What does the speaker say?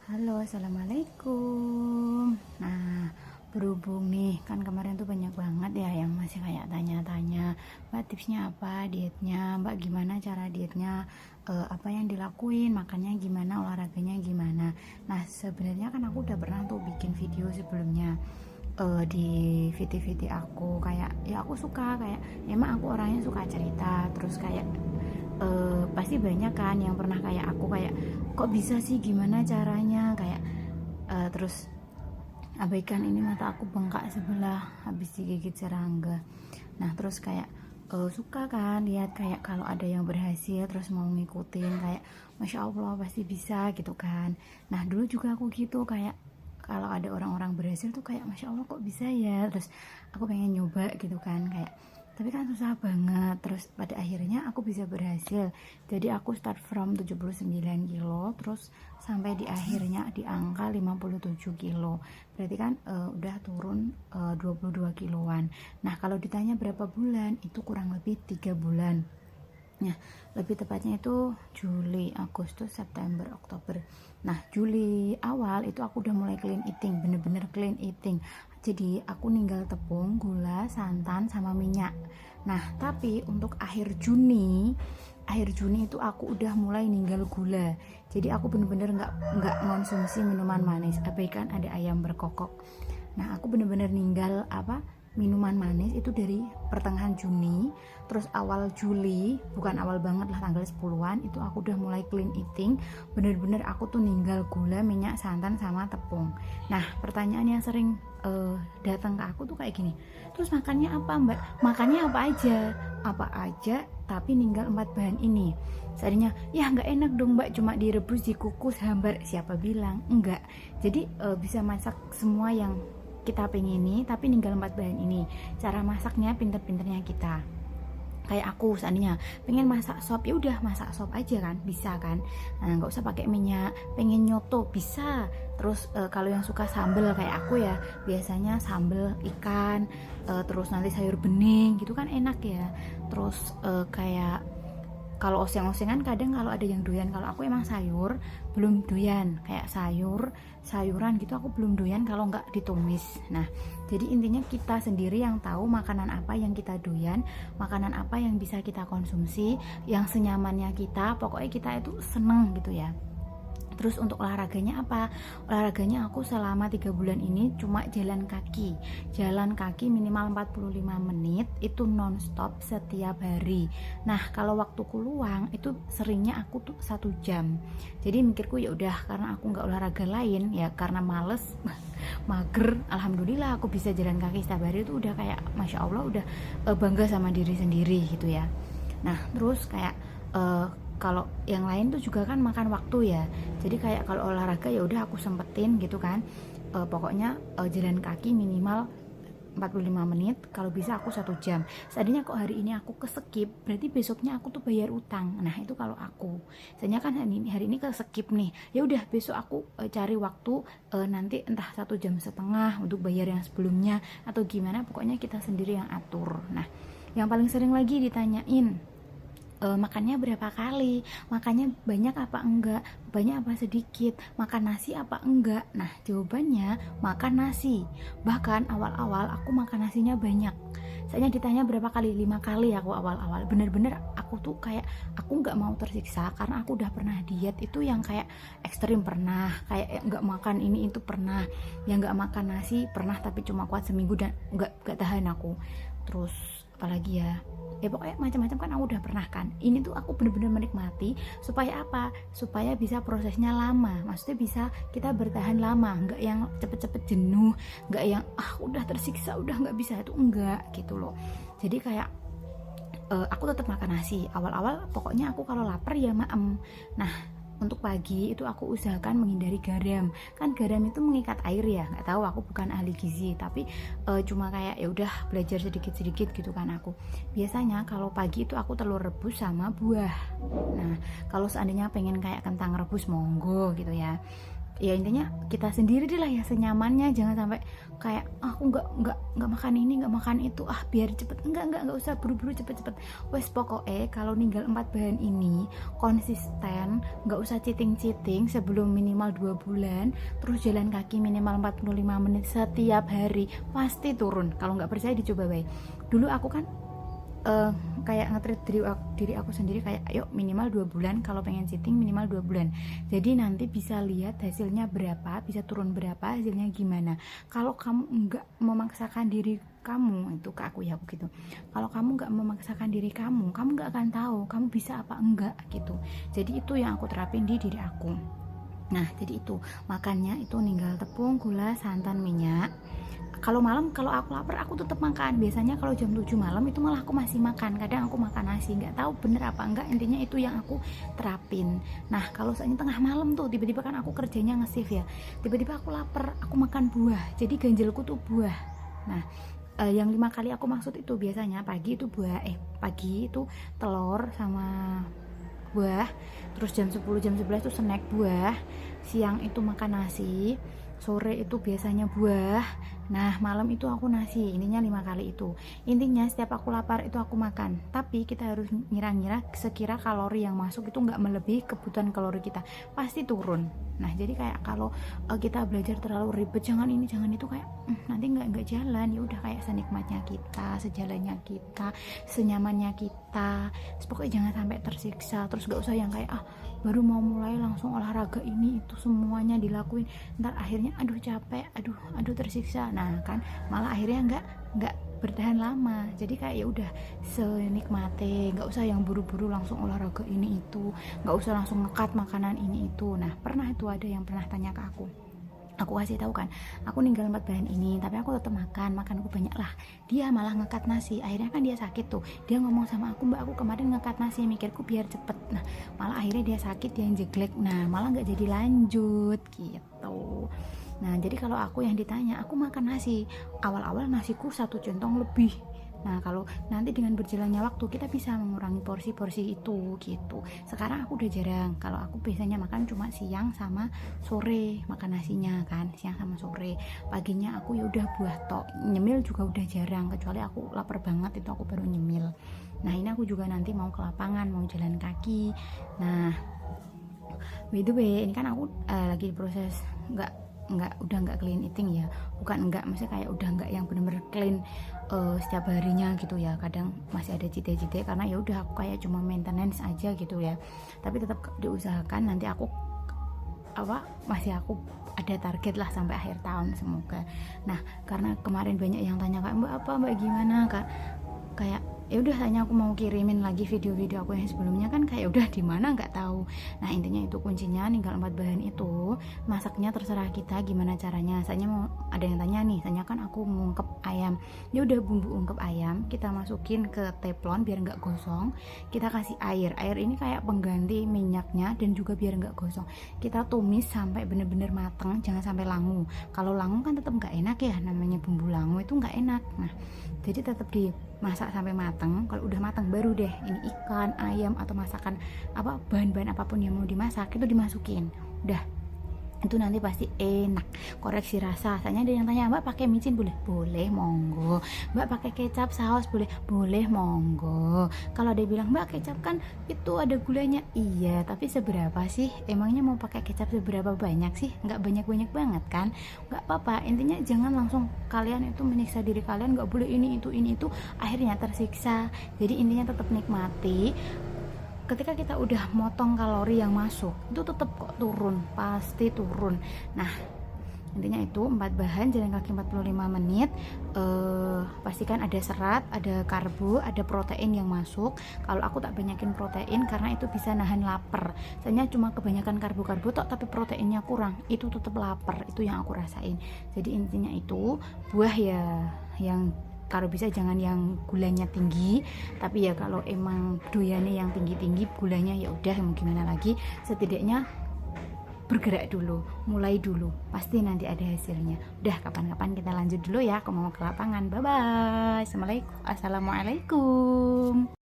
Halo, assalamualaikum. Nah, berhubung nih, kan kemarin tuh banyak banget ya yang masih kayak tanya-tanya, Mbak tipsnya apa dietnya, Mbak gimana cara dietnya, apa yang dilakuin, makannya gimana, olahraganya gimana. Nah, sebenarnya kan aku udah pernah tuh bikin video sebelumnya di VT-VT aku kayak ya aku suka kayak emang aku orangnya suka cerita terus kayak pasti banyak kan yang pernah kayak aku kayak kok bisa sih gimana caranya kayak terus abaikan ini mata aku bengkak sebelah habis digigit serangga. Nah terus kayak suka kan lihat kayak kalau ada yang berhasil terus mau ngikutin kayak masya Allah pasti bisa gitu kan. Nah dulu juga aku gitu kayak kalau ada orang-orang berhasil tuh kayak masya Allah kok bisa ya, terus aku pengen nyoba gitu kan kayak tapi kan susah banget. Terus pada akhirnya aku bisa berhasil, jadi aku start from 79 kilo terus sampai di akhirnya di angka 57 kilo, berarti kan udah turun 22 kiloan. Nah kalau ditanya berapa bulan, itu kurang lebih 3 bulan. Nah, lebih tepatnya itu Juli, Agustus, September, Oktober. Nah, Juli awal itu aku udah mulai clean eating, bener-bener clean eating. Jadi aku ninggal tepung, gula, santan, sama minyak. Nah, tapi untuk akhir Juni itu aku udah mulai ninggal gula. Jadi aku bener-bener nggak konsumsi minuman manis. Abaikan ada ayam berkokok. Nah, aku bener-bener ninggal minuman manis itu dari pertengahan Juni. Terus awal Juli, bukan awal banget lah, tanggal 10-an itu aku udah mulai clean eating. Bener-bener aku tuh ninggal gula, minyak, santan, sama tepung. Nah pertanyaan yang sering datang ke aku tuh kayak gini, terus makannya apa Mbak? Makannya apa aja? Apa aja tapi ninggal 4 bahan ini. Seandainya ya nggak enak dong Mbak, cuma direbus, dikukus, hambar. Siapa bilang enggak? Jadi bisa masak semua yang kita pengini tapi ninggal 4 bahan ini. Cara masaknya pinter-pinternya kita. Kayak aku seandainya pengen masak sop, ya udah masak sop aja kan, bisa kan. Nah, nggak usah pakai minyak. Pengen nyoto bisa. Terus kalau yang suka sambel kayak aku ya, biasanya sambel ikan, terus nanti sayur bening gitu kan enak ya. Terus kayak kalau oseng-osengan kadang kalau ada yang doyan, kalau aku emang sayur belum doyan, kayak sayuran gitu aku belum doyan kalau nggak ditumis. Nah jadi intinya kita sendiri yang tahu makanan apa yang kita doyan, makanan apa yang bisa kita konsumsi, yang senyamannya kita, pokoknya kita itu seneng gitu ya. Terus untuk olahraganya apa? Olahraganya aku selama 3 bulan ini cuma jalan kaki. Jalan kaki minimal 45 menit itu nonstop setiap hari. Nah, kalau waktuku luang itu seringnya aku tuh 1 jam. Jadi mikirku ya udah karena aku nggak olahraga lain ya karena males mager, alhamdulillah aku bisa jalan kaki setiap hari itu udah kayak masya Allah udah bangga sama diri sendiri gitu ya. Nah, terus kayak kalau yang lain tuh juga kan makan waktu ya. Jadi kayak kalau olahraga ya udah aku sempetin gitu kan. Pokoknya jalan kaki minimal 45 menit, kalau bisa aku 1 jam. Seandainya kok hari ini aku keskip, berarti besoknya aku tuh bayar utang. Nah itu kalau aku. Seandainya kan hari ini keskip nih, ya udah besok aku cari waktu nanti entah 1,5 jam untuk bayar yang sebelumnya atau gimana. Pokoknya kita sendiri yang atur. Nah yang paling sering lagi ditanyain, makannya berapa kali, makannya banyak apa enggak, banyak apa sedikit, makan nasi apa enggak. Nah jawabannya makan nasi. Bahkan awal-awal aku makan nasinya banyak. Saya ditanya berapa kali, 5 kali aku awal-awal. Bener-bener aku tuh kayak aku nggak mau tersiksa karena aku udah pernah diet itu yang kayak ekstrim pernah, kayak nggak makan ini itu pernah, yang nggak makan nasi pernah tapi cuma kuat seminggu dan nggak tahan aku. Terus apalagi ya pokoknya macam-macam kan aku udah pernah kan. Ini tuh aku bener-bener menikmati supaya apa, supaya bisa prosesnya lama, maksudnya bisa kita bertahan lama, nggak yang cepet-cepet jenuh, nggak yang udah tersiksa udah nggak bisa, itu enggak gitu loh. Jadi kayak aku tetap makan nasi awal-awal, pokoknya aku kalau lapar ya maem. Nah untuk pagi itu aku usahakan menghindari garam, kan garam itu mengikat air ya, nggak tahu aku bukan ahli gizi tapi cuma kayak ya udah belajar sedikit-sedikit gitu kan aku. Biasanya kalau pagi itu aku telur rebus sama buah. Nah kalau seandainya pengen kayak kentang rebus monggo gitu ya, ya intinya kita sendiri deh lah ya senyamannya, jangan sampai kayak aku nggak makan ini nggak makan itu biar cepet, nggak usah buru-buru cepet-cepet. Wes pokoknya kalau ninggal 4 bahan ini konsisten, nggak usah cheating sebelum minimal 2 bulan, terus jalan kaki minimal 45 menit setiap hari, pasti turun. Kalau nggak percaya dicoba baik. Dulu aku kan kayak nge-treat diri aku sendiri kayak yuk minimal 2 bulan, kalau pengen cheating minimal 2 bulan, jadi nanti bisa lihat hasilnya berapa, bisa turun berapa, hasilnya gimana. Kalau kamu enggak memaksakan diri kamu, itu ke aku ya gitu, kalau kamu enggak memaksakan diri kamu enggak akan tahu kamu bisa apa enggak gitu. Jadi itu yang aku terapin di diri aku. Nah jadi itu makannya itu ninggal tepung, gula, santan, minyak. Kalau malam kalau aku lapar aku tetap makan. Biasanya kalau jam 7 malam itu malah aku masih makan. Kadang aku makan nasi, nggak tahu bener apa enggak, intinya itu yang aku terapin. Nah kalau soalnya tengah malam tuh tiba-tiba kan aku kerjanya nge-shift ya, tiba-tiba aku lapar, aku makan buah, jadi ganjelku tuh buah. Nah yang 5 kali aku maksud itu biasanya pagi itu buah, pagi itu telur sama buah, terus jam 10 jam 11 itu snack buah, siang itu makan nasi, sore itu biasanya buah, nah malam itu aku nasi. Intinya 5 kali itu. Intinya setiap aku lapar itu aku makan, tapi kita harus ngira-ngira sekira kalori yang masuk itu nggak melebihi kebutuhan kalori kita, pasti turun. Nah jadi kayak kalau kita belajar terlalu ribet, jangan ini jangan itu, kayak nanti nggak jalan. Ya udah kayak senikmatnya kita, sejalannya kita, senyamannya kita. Pokoknya jangan sampai tersiksa. Terus nggak usah yang kayak baru mau mulai langsung olahraga ini itu semuanya dilakuin, ntar akhirnya aduh capek, aduh tersiksa. Nah kan malah akhirnya nggak bertahan lama. Jadi kayak ya udah senikmate, nggak usah yang buru-buru langsung olahraga ini itu, nggak usah langsung ngekat makanan ini itu. Nah pernah itu ada yang pernah tanya ke aku kasih tahu kan, aku ninggal 4 bahan ini tapi aku tetap makanku banyak lah. Dia malah ngekat nasi, akhirnya kan dia sakit tuh. Dia ngomong sama aku, mbak aku kemarin ngekat nasi, mikirku biar cepet. Nah malah akhirnya dia sakit, dia yang jeglek, nah malah nggak jadi lanjut gitu. Nah jadi kalau aku yang ditanya, aku makan nasi, awal-awal nasiku 1 centong lebih. Nah kalau nanti dengan berjalannya waktu kita bisa mengurangi porsi-porsi itu gitu. Sekarang aku udah jarang, kalau aku biasanya makan cuma siang sama sore, makan nasinya kan siang sama sore. Paginya aku ya udah buah tok, nyemil juga udah jarang, kecuali aku lapar banget itu aku baru nyemil. Nah ini aku juga nanti mau ke lapangan, mau jalan kaki. Nah by the way ini kan aku lagi proses udah nggak clean eating ya, bukan enggak, maksudnya kayak udah nggak yang bener-bener clean setiap harinya gitu ya. Kadang masih ada cite-cite karena ya udah aku kayak cuma maintenance aja gitu ya, tapi tetap diusahakan. Nanti aku masih aku ada target lah sampai akhir tahun semoga. Nah karena kemarin banyak yang tanya kak mbak gimana kak, kayak ya udah tanya aku mau kirimin lagi video-video aku yang sebelumnya kan, kayak udah di mana nggak tahu. Nah intinya itu kuncinya ninggal 4 bahan itu, masaknya terserah kita gimana caranya. Saya mau ada yang tanya nih, tanya kan aku ngungkep ayam, ya udah bumbu ungkep ayam kita masukin ke teflon biar nggak gosong, kita kasih air ini kayak pengganti minyaknya dan juga biar nggak gosong. Kita tumis sampai bener-bener matang, jangan sampai langu. Kalau langu kan tetap nggak enak ya, namanya bumbu langu itu nggak enak. Nah jadi tetap dimasak sampai matang. Kalau udah matang baru deh ini ikan, ayam atau masakan bahan-bahan apapun yang mau dimasak itu dimasukin. Udah itu nanti pasti enak. Koreksi rasa, soalnya ada yang tanya mbak pakai micin boleh monggo, mbak pakai kecap saus boleh monggo. Kalau dia bilang mbak kecap kan itu ada gulanya, iya tapi seberapa sih, emangnya mau pakai kecap seberapa banyak sih, nggak banyak banget kan, nggak apa-apa. Intinya jangan langsung kalian itu menyiksa diri kalian, nggak boleh ini itu akhirnya tersiksa. Jadi intinya tetap nikmati. Ketika kita udah motong kalori yang masuk itu tetap kok turun, pasti turun. Nah intinya itu 4 bahan jalan kaki 45 menit. Pastikan ada serat, ada karbo, ada protein yang masuk. Kalau aku tak banyakin protein karena itu bisa nahan lapar. Soalnya cuma kebanyakan karbo tok tapi proteinnya kurang, itu tetap lapar, itu yang aku rasain. Jadi intinya itu buah ya yang kalau bisa jangan yang gulanya tinggi, tapi ya kalau emang doyannya yang tinggi gulanya ya udah mau gimana lagi, setidaknya bergerak dulu, mulai dulu, pasti nanti ada hasilnya. Udah kapan-kapan kita lanjut dulu ya, aku mau ke lapangan. Bye bye. Assalamualaikum.